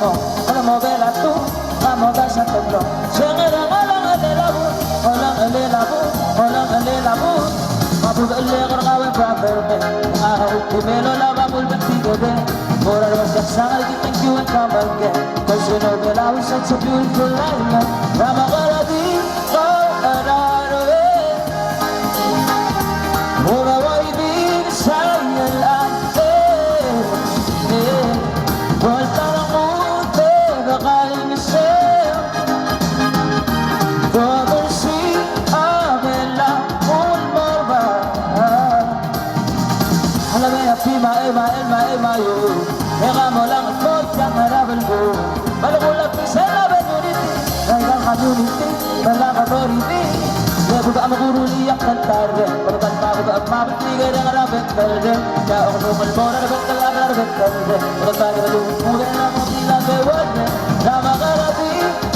mo, alam mo Belau, amo da sa Titiml. Sengerang alang alelabu, alang alelabu, alang alelabu. Mabugalir kawe brother be, ngahaw kumelo laba mulban tigebe. Mora was the song, thank you and come again. Cause you know Belau is such a beautiful life. Ramagaradi, go another. Mora wa ibig sa'yo lang. Volta ng mundo, baka inisip. DODERSII, Belau, Ongerung. Alam mo yung pima, ema yun. Eka mo lang at mo, siyang harapin ko. Malungulap ko sa laban unity. Dahil ang community, walang authority. Lepo ka maguruli ang kantare. Pagkanta ko ba ang mapitigan ng harapin kalde. Kaya ako numal mo na harapin kalde. Pagkanta ka malungulap na mga pinagawad na. Na makarabi,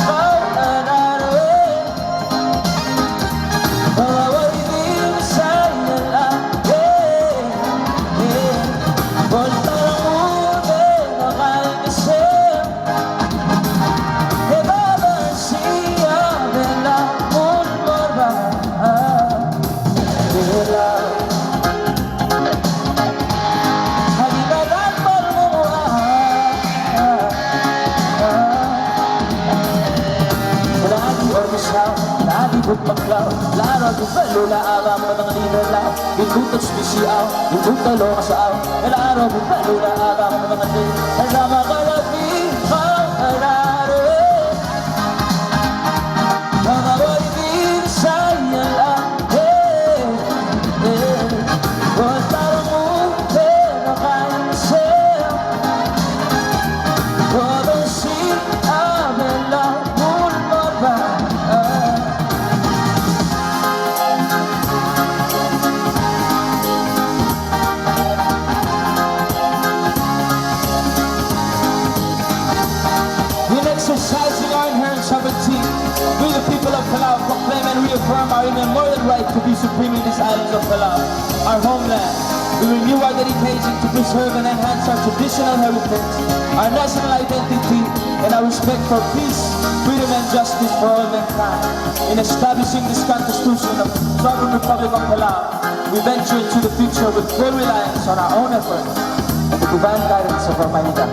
anarawi. Mawaway din sa'yo lang. Volta ng mundo, nakainisip. DODERSII, Belau, Ongerung. Belau Halimanan palmumuha. Lagi ormisaw, lagi bukbaklaw. Laro di balula, abang mo ng linalaw. Ikutot spesial, ikutot lokasaw. Laro di balula, abang mo ng linalaw. Alama ka labi, anarawi. Mga waibig sa'yo lang. Volta ng mundo, nakainisip. DODERSII, Belau, Ongerung. Exercising our inherent sovereignty, we the people of Belau proclaim and reaffirm our immemorial right to be supreme in these islands of Belau, our homeland. We renew our dedication to preserve and enhance our traditional heritage, our national identity, and our respect for peace, freedom, and justice for all mankind. In establishing this Constitution of the Sovereign Republic of Belau, we venture into the future with full reliance on our own efforts and the divine guidance of our Maida.